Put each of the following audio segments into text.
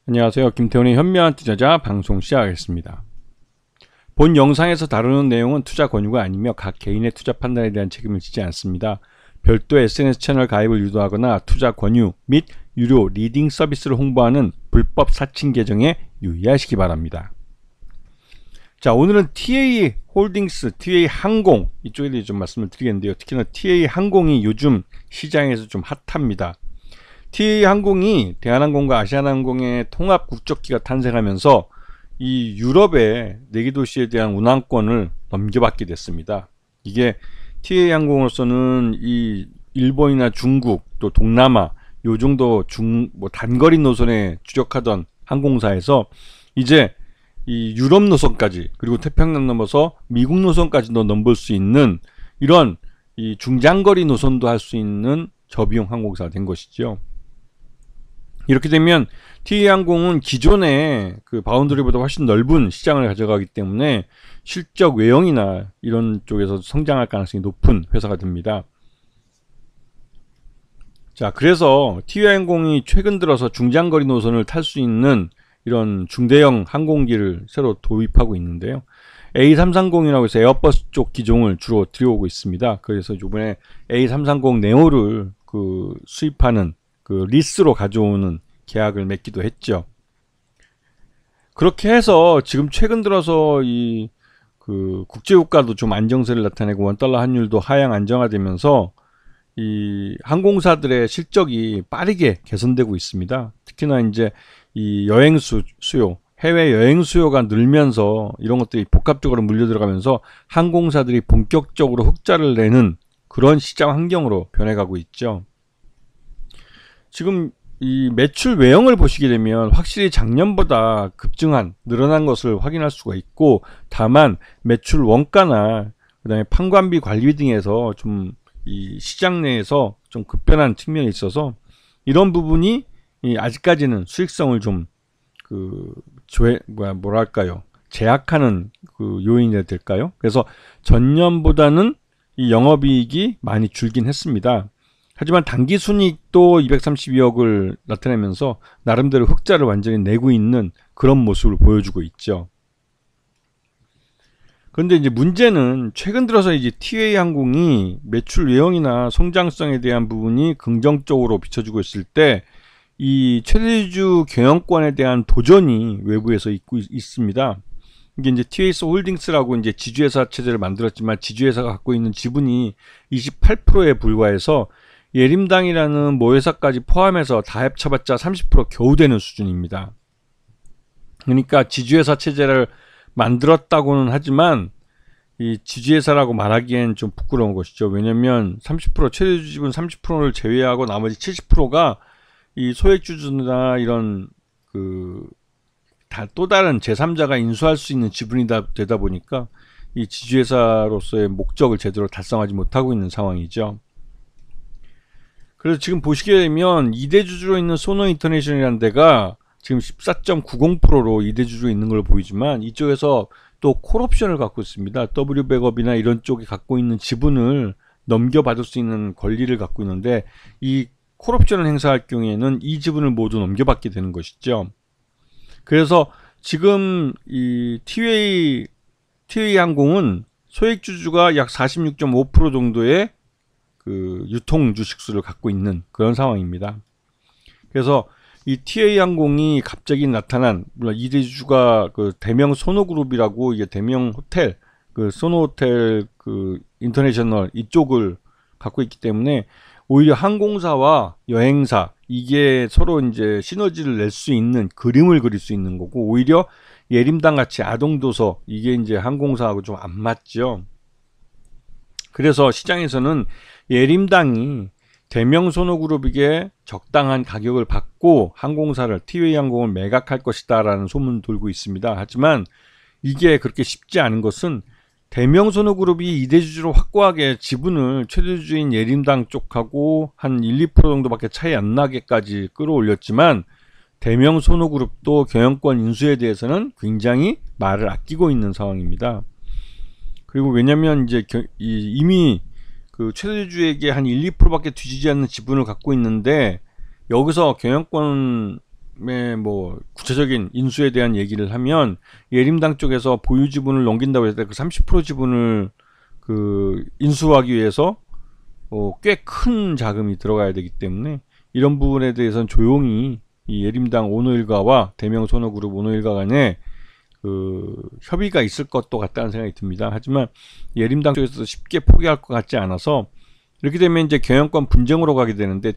안녕하세요. 김태훈의 현명한 투자자 방송 시작하겠습니다. 본 영상에서 다루는 내용은 투자 권유가 아니며 각 개인의 투자 판단에 대한 책임을 지지 않습니다. 별도 SNS 채널 가입을 유도하거나 투자 권유 및 유료 리딩 서비스를 홍보하는 불법 사칭 계정에 유의하시기 바랍니다. 자, 오늘은 TA 홀딩스, TA 항공 이쪽에 대해 좀 말씀을 드리겠는데요. 특히나 TA 항공이 요즘 시장에서 좀 핫합니다. TA 항공이 대한항공과 아시아나항공의 통합 국적기가 탄생하면서 이 유럽의 4개 도시에 대한 운항권을 넘겨받게 됐습니다. 이게 TA 항공으로서는 이 일본이나 중국 또 동남아 요 정도 단거리 노선에 주력하던 항공사에서 이제 이 유럽 노선까지 그리고 태평양 넘어서 미국 노선까지도 넘볼 수 있는 이런 이 중장거리 노선도 할 수 있는 저비용 항공사가 된 것이죠. 이렇게 되면 TA항공은 기존의 그 바운더리보다 훨씬 넓은 시장을 가져가기 때문에 실적 외형이나 이런 쪽에서 성장할 가능성이 높은 회사가 됩니다. 자, 그래서 TA항공이 최근 들어서 중장거리 노선을 탈 수 있는 이런 중대형 항공기를 새로 도입하고 있는데요. A330이라고 해서 에어버스 쪽 기종을 주로 들여오고 있습니다. 그래서 이번에 A330 네오를 수입하는 리스로 가져오는 계약을 맺기도 했죠. 그렇게 해서 지금 최근 들어서 이 국제유가도 좀 안정세를 나타내고 원달러 환율도 하향 안정화되면서 이 항공사들의 실적이 빠르게 개선되고 있습니다. 특히나 이제 이 여행 수요, 해외 여행 수요가 늘면서 이런 것들이 복합적으로 물려 들어가면서 항공사들이 본격적으로 흑자를 내는 그런 시장 환경으로 변해가고 있죠. 지금 이 매출 외형을 보시게 되면 확실히 작년보다 늘어난 것을 확인할 수가 있고, 다만 매출 원가나 그다음에 판관비 관리 등에서 좀 이 시장 내에서 좀 급변한 측면이 있어서 이런 부분이 아직까지는 수익성을 좀 제약하는 요인이 될까요? 그래서 전년보다는 이 영업이익이 많이 줄긴 했습니다. 하지만 당기순이익도 232억을 나타내면서 나름대로 흑자를 완전히 내고 있는 그런 모습을 보여주고 있죠. 그런데 이제 문제는 최근 들어서 이제 TA항공이 매출 외형이나 성장성에 대한 부분이 긍정적으로 비춰지고 있을 때 이 최대주주 경영권에 대한 도전이 외부에서 있습니다. 이게 이제 TAS 홀딩스라고 이제 지주회사 체제를 만들었지만 지주회사가 갖고 있는 지분이 28%에 불과해서 예림당이라는 모회사까지 포함해서 다 합쳐봤자 30% 겨우 되는 수준입니다. 그러니까 지주회사 체제를 만들었다고는 하지만 이 지주회사라고 말하기엔 좀 부끄러운 것이죠. 왜냐면 30% 최대주 지분 30%를 제외하고 나머지 70%가 이 소액주주나 이런 또 다른 제3자가 인수할 수 있는 지분이 되다 보니까 이 지주회사로서의 목적을 제대로 달성하지 못하고 있는 상황이죠. 그래서 지금 보시게 되면 2대 주주로 있는 소노인터내셔널이라는 데가 지금 14.90%로 2대 주주로 있는 걸 보이지만 이쪽에서 또 콜옵션을 갖고 있습니다. W백업이나 이런 쪽이 갖고 있는 지분을 넘겨받을 수 있는 권리를 갖고 있는데 이 콜옵션을 행사할 경우에는 이 지분을 모두 넘겨받게 되는 것이죠. 그래서 지금 이 TA항공은 소액주주가 약 46.5% 정도의 유통 주식수를 갖고 있는 그런 상황입니다. 그래서 이 TA항공이 갑자기 나타난, 물론 2대 주주가 대명 소노그룹이라고 이게 대명 호텔, 소노호텔 인터내셔널 이쪽을 갖고 있기 때문에 오히려 항공사와 여행사 이게 서로 이제 시너지를 낼 수 있는 그림을 그릴 수 있는 거고, 오히려 예림당 같이 아동도서 이게 이제 항공사하고 좀 안 맞죠. 그래서 시장에서는 예림당이 대명소노그룹에게 적당한 가격을 받고 항공사를 TA항공을 매각할 것이다 라는 소문 돌고 있습니다. 하지만 이게 그렇게 쉽지 않은 것은 대명소노그룹이 2대 주주로 확고하게 지분을 최대주주인 예림당 쪽하고 한 1, 2% 정도밖에 차이 안 나게까지 끌어올렸지만 대명소노그룹도 경영권 인수에 대해서는 굉장히 말을 아끼고 있는 상황입니다. 그리고 왜냐면 이제 이미 최대주주에게 한 1, 2%밖에 뒤지지 않는 지분을 갖고 있는데 여기서 경영권을 뭐 구체적인 인수에 대한 얘기를 하면 예림당 쪽에서 보유 지분을 넘긴다고 했을 때 그 30% 지분을 그 인수하기 위해서 꽤 큰 자금이 들어가야 되기 때문에 이런 부분에 대해서는 조용히 이 예림당 오너일가와 대명손해그룹 오너일가 간에 그 협의가 있을 것도 같다는 생각이 듭니다. 하지만 예림당 쪽에서 쉽게 포기할 것 같지 않아서 이렇게 되면 이제 경영권 분쟁으로 가게 되는데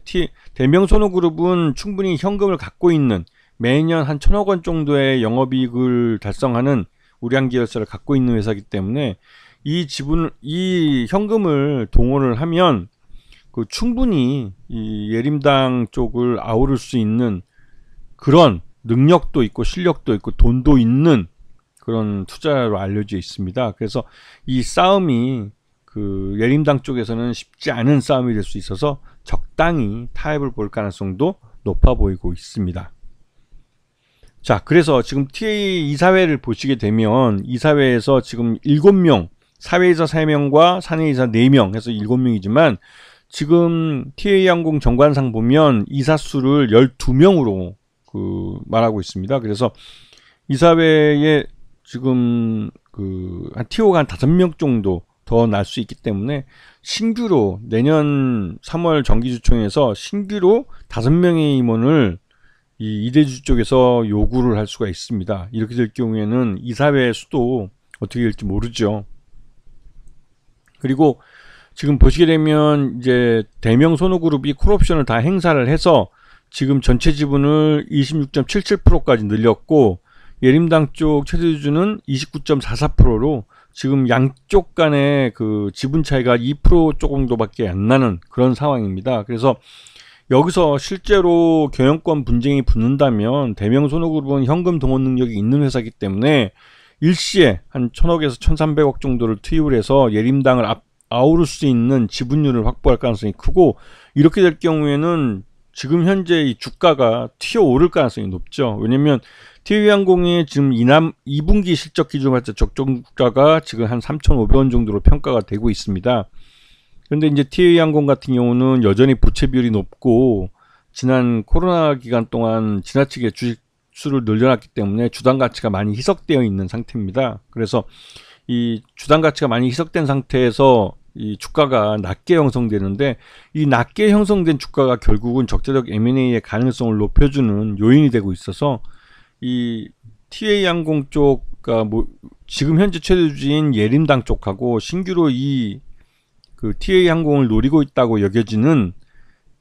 대명손해그룹은 충분히 현금을 갖고 있는 매년 한 1,000억 원 정도의 영업이익을 달성하는 우량기열사를 갖고 있는 회사이기 때문에 이 현금을 동원을 하면 그 충분히 이 예림당 쪽을 아우를 수 있는 그런 능력도 있고 실력도 있고 돈도 있는 그런 투자로 알려져 있습니다. 그래서 이 싸움이 그 예림당 쪽에서는 쉽지 않은 싸움이 될 수 있어서 적당히 타협을 볼 가능성도 높아 보이고 있습니다. 자, 그래서 지금 TA 이사회를 보시게 되면 이사회에서 지금 7명, 사회이사 3명과 사내이사 4명 해서 7명이지만 지금 TA항공 정관상 보면 이사수를 12명으로 그 말하고 있습니다. 그래서 이사회에 지금 한 TO가 한 5명 정도 더 날 수 있기 때문에 신규로 내년 3월 정기주총에서 신규로 5명의 임원을 이 이대주 쪽에서 요구를 할 수가 있습니다. 이렇게 될 경우에는 이사회 수도 어떻게 될지 모르죠. 그리고 지금 보시게 되면 이제 대명손해그룹이 콜옵션을 다 행사를 해서 지금 전체 지분을 26.77%까지 늘렸고 예림당 쪽 최대주주는 29.44%로 지금 양쪽 간의 그 지분 차이가 2% 조금도밖에 안 나는 그런 상황입니다. 그래서 여기서 실제로 경영권 분쟁이 붙는다면 대명손해그룹은 현금 동원 능력이 있는 회사이기 때문에 일시에 한 1,000억에서 1,300억 정도를 투입을 해서 예림당을 아우를 수 있는 지분율을 확보할 가능성이 크고 이렇게 될 경우에는 지금 현재 이 주가가 튀어오를 가능성이 높죠. 왜냐면 TA항공의 지금 2분기 실적 기준으로 봤을 때 적정 주가가 지금 한 3,500원 정도로 평가가 되고 있습니다. 그런데 이제 TA항공 같은 경우는 여전히 부채 비율이 높고 지난 코로나 기간 동안 지나치게 주식 수를 늘려놨기 때문에 주당 가치가 많이 희석되어 있는 상태입니다. 그래서 이 주당 가치가 많이 희석된 상태에서 이 주가가 낮게 형성되는데 이 낮게 형성된 주가가 결국은 적재적 M&A의 가능성을 높여주는 요인이 되고 있어서 이 TA항공 쪽과 뭐 지금 현재 최대주주인 예림당 쪽하고 신규로 이 그 TA항공을 노리고 있다고 여겨지는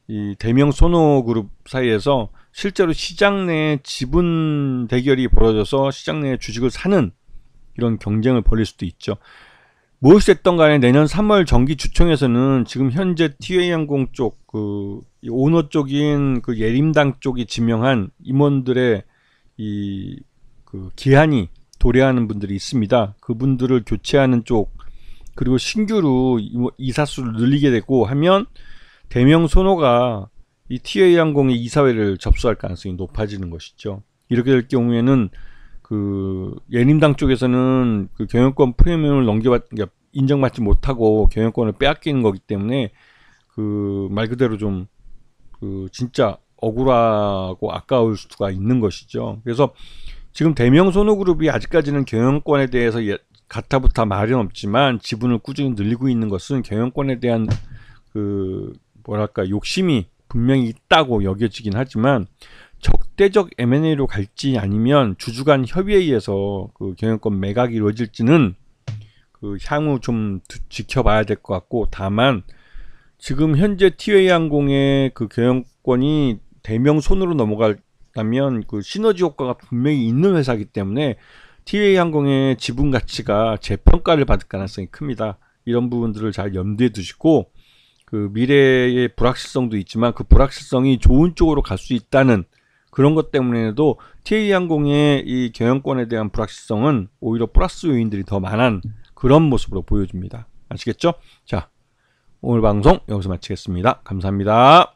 이 대명손해그룹 사이에서 실제로 시장 내 지분 대결이 벌어져서 시장 내 주식을 사는 이런 경쟁을 벌일 수도 있죠. 무엇이 됐던 간에 내년 3월 정기주총에서는 지금 현재 TA항공 쪽 그 오너 쪽인 그 예림당 쪽이 지명한 임원들의 이 그 기한이 도래하는 분들이 있습니다. 그분들을 교체하는 쪽 그리고 신규로 이사수를 늘리게 되고 하면 대명손해가 이 TA항공의 이사회를 접수할 가능성이 높아지는 것이죠. 이렇게 될 경우에는 그 예림당 쪽에서는 그 경영권 프리미엄을 그러니까 인정받지 못하고 경영권을 빼앗기는 거기 때문에 그 말 그대로 좀 그 진짜 억울하고 아까울 수가 있는 것이죠. 그래서 지금 대명손해그룹이 아직까지는 경영권에 대해서 가타부타 말은 없지만 지분을 꾸준히 늘리고 있는 것은 경영권에 대한 그 뭐랄까 욕심이 분명히 있다고 여겨지긴 하지만 적대적 M&A로 갈지 아니면 주주 간 협의에 의해서 그 경영권 매각이 이루어질지는 그 향후 좀 지켜봐야 될 것 같고 다만 지금 현재 TA항공의 그 경영권이 대명손으로 넘어가면 그 시너지 효과가 분명히 있는 회사이기 때문에 TA항공의 지분 가치가 재평가를 받을 가능성이 큽니다. 이런 부분들을 잘 염두에 두시고 그 미래의 불확실성도 있지만 그 불확실성이 좋은 쪽으로 갈 수 있다는 그런 것 때문에도 TA항공의 이 경영권에 대한 불확실성은 오히려 플러스 요인들이 더 많은 그런 모습으로 보여줍니다. 아시겠죠? 자, 오늘 방송 여기서 마치겠습니다. 감사합니다.